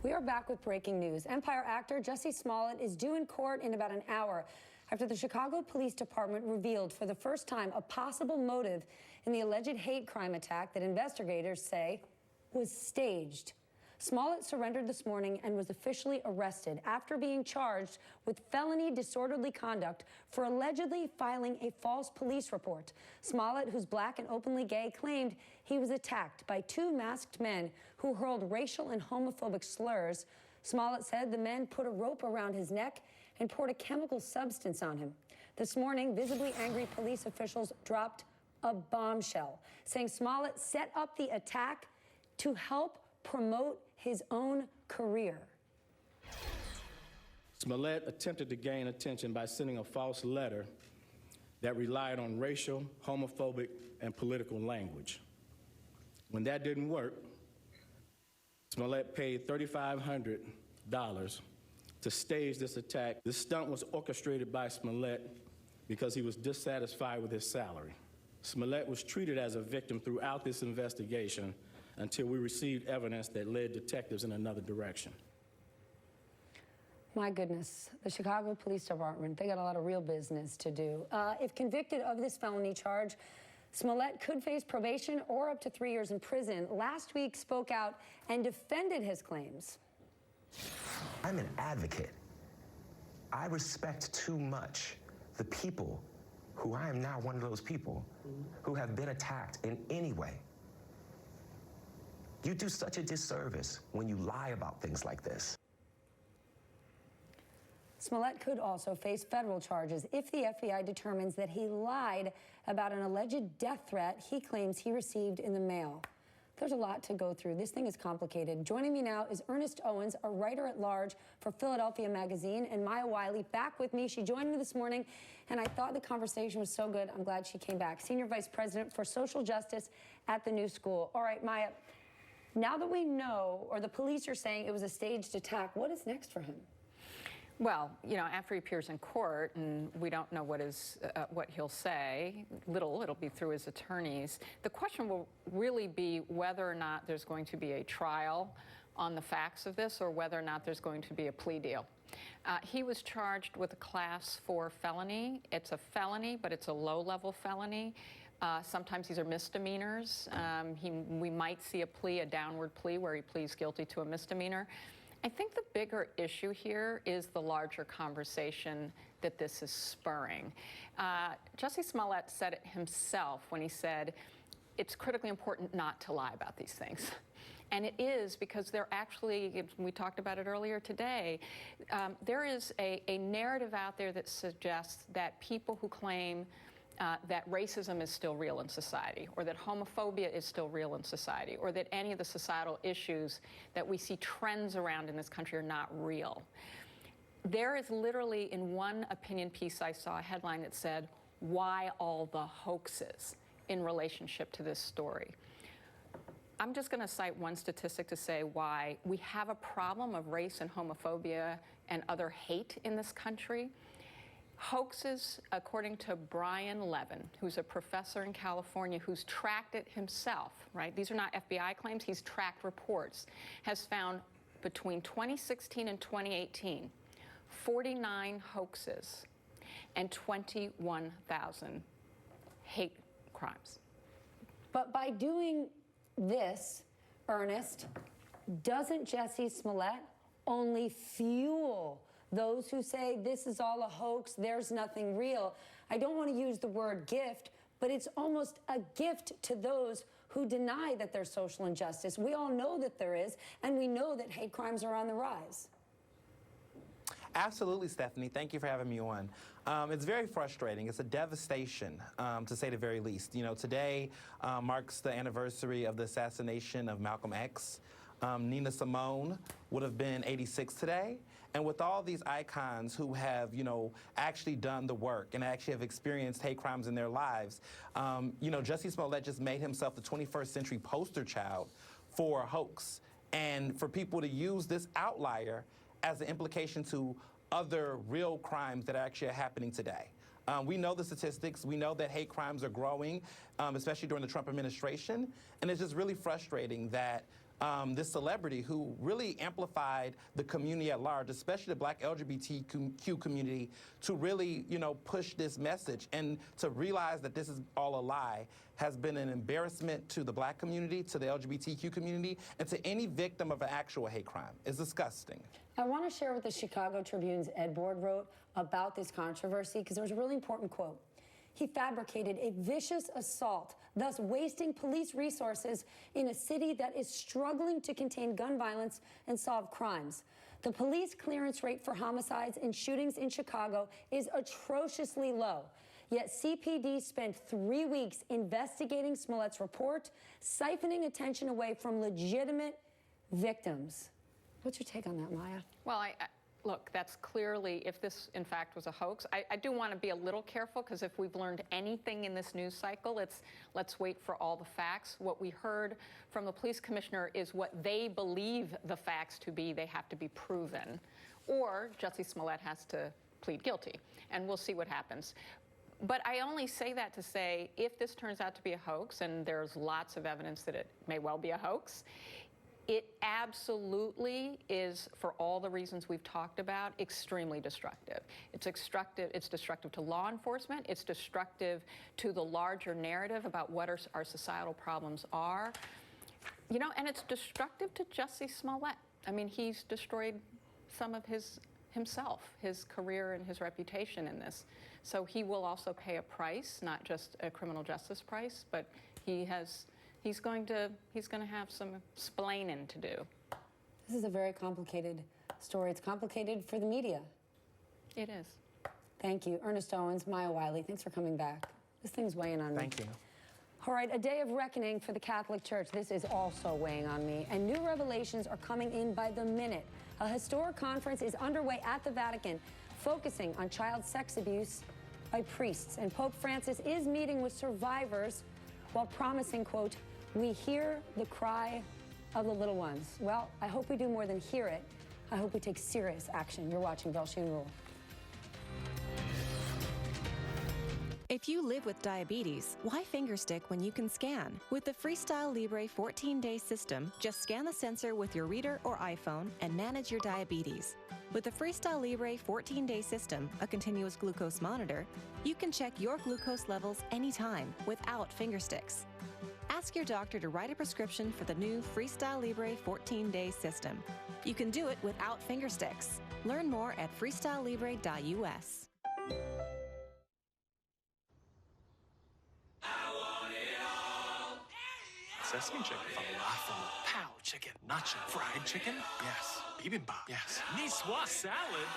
We are back with breaking news. Empire actor Jussie Smollett is due in court in about an hour after the Chicago Police Department revealed for the first time a possible motive in the alleged hate crime attack that investigators say was staged. Smollett surrendered this morning and was officially arrested after being charged with felony disorderly conduct for allegedly filing a false police report. Smollett, who's black and openly gay, claimed he was attacked by two masked men who hurled racial and homophobic slurs. Smollett said the men put a rope around his neck and poured a chemical substance on him. This morning, visibly angry police officials dropped a bombshell, saying Smollett set up the attack to help promote his own career. Smollett attempted to gain attention by sending a false letter that relied on racial, homophobic, and political language. When that didn't work, Smollett paid $3,500 to stage this attack. This stunt was orchestrated by Smollett because he was dissatisfied with his salary. Smollett was treated as a victim throughout this investigation until we received evidence that led detectives in another direction. My goodness, the Chicago Police Department, they got a lot of real business to do. If convicted of this felony charge, Smollett could face probation or up to 3 years in prison. Last week spoke out and defended his claims. I'm an advocate. I respect too much the people who I am now one of those people who have been attacked in any way. You do such a disservice when you lie about things like this. Smollett could also face federal charges if the FBI determines that he lied about an alleged death threat he claims he received in the mail. There's a lot to go through. This thing is complicated. Joining me now is Ernest Owens, a writer-at-large for Philadelphia Magazine, and Maya Wiley back with me. She joined me this morning, and I thought the conversation was so good, I'm glad she came back. Senior Vice President for Social Justice at the New School. All right, Maya, now that we know, or the police are saying it was a staged attack, what is next for him? Well, you know, after he appears in court, and we don't know what he'll say, it'll be through his attorneys. The question will really be whether or not there's going to be a trial on the facts of this, or whether or not there's going to be a plea deal. He was charged with a Class 4 felony. It's a felony, but it's a low-level felony. Sometimes these are misdemeanors. We might see a downward plea where he pleads guilty to a misdemeanor. I think the bigger issue here is the larger conversation that this is spurring. Jussie Smollett said it himself when he said, it's critically important not to lie about these things. And it is, because they're actually, we talked about it earlier today, there is a narrative out there that suggests that people who claim that racism is still real in society, or that homophobia is still real in society, or that any of the societal issues that we see trends around in this country are not real. There is literally, in one opinion piece I saw, a headline that said, "Why all the hoaxes?" in relationship to this story. I'm just going to cite one statistic to say why we have a problem of race and homophobia and other hate in this country. Hoaxes, according to Brian Levin, who's a professor in California who's tracked it himself, right? These are not FBI claims, he's tracked reports, has found between 2016 and 2018, 49 hoaxes and 21,000 hate crimes. But by doing this, Ernest, doesn't Jussie Smollett only fuel those who say this is all a hoax, there's nothing real? I don't want to use the word gift, but it's almost a gift to those who deny that there's social injustice. We all know that there is, and we know that hate crimes are on the rise. Absolutely, Stephanie. Thank you for having me on. It's very frustrating. It's a devastation, to say the very least. You know, today marks the anniversary of the assassination of Malcolm X. Nina Simone would have been 86 today. And with all these icons who have, you know, actually done the work and actually have experienced hate crimes in their lives, you know, Jussie Smollett just made himself the 21st century poster child for a hoax. And for people to use this outlier as an implication to other real crimes that actually are happening today. We know the statistics. We know that hate crimes are growing, especially during the Trump administration. And it's just really frustrating that this celebrity who really amplified the community at large, especially the Black LGBTQ community, to really, push this message and to realize that this is all a lie has been an embarrassment to the Black community, to the LGBTQ community, and to any victim of an actual hate crime. It's disgusting. I want to share what the Chicago Tribune's Ed Board wrote about this controversy, because there was a really important quote. He fabricated a vicious assault, thus wasting police resources in a city that is struggling to contain gun violence and solve crimes. The police clearance rate for homicides and shootings in Chicago is atrociously low. Yet CPD spent 3 weeks investigating Smollett's report, siphoning attention away from legitimate victims. What's your take on that, Maya? Well, look, that's clearly, if this in fact was a hoax, I do want to be a little careful, because if we've learned anything in this news cycle, let's wait for all the facts. What we heard from the police commissioner is what they believe the facts to be. They have to be proven, or Jussie Smollett has to plead guilty, and we'll see what happens. But I only say that to say, if this turns out to be a hoax, and there's lots of evidence that it may well be a hoax, it absolutely is, for all the reasons we've talked about, extremely destructive. It's destructive to law enforcement. It's destructive to the larger narrative about what our societal problems are. And it's destructive to Jussie Smollett. I mean, he's destroyed some of himself, his career and his reputation in this. So he will also pay a price, not just a criminal justice price, but he's going to have some splaining to do. This is a very complicated story. It's complicated for the media. It is. Thank you. Ernest Owens, Maya Wiley, thanks for coming back. This thing's weighing on me. Thank you. All right, a day of reckoning for the Catholic Church. This is also weighing on me, and new revelations are coming in by the minute. A historic conference is underway at the Vatican, focusing on child sex abuse by priests. And Pope Francis is meeting with survivors while promising, quote, "We hear the cry of the little ones." Well, I hope we do more than hear it. I hope we take serious action. You're watching Ruhle. If you live with diabetes, why fingerstick when you can scan? With the Freestyle Libre 14-day system, just scan the sensor with your reader or iPhone and manage your diabetes. With the Freestyle Libre 14-day system, a continuous glucose monitor, you can check your glucose levels anytime without fingersticks. Ask your doctor to write a prescription for the new Freestyle Libre 14-day system. You can do it without fingersticks. Learn more at freestylelibre.us. Sesame chicken, falafel, pow chicken, nacho, fried chicken, yes, bibimbap, yes, Niçoise salad.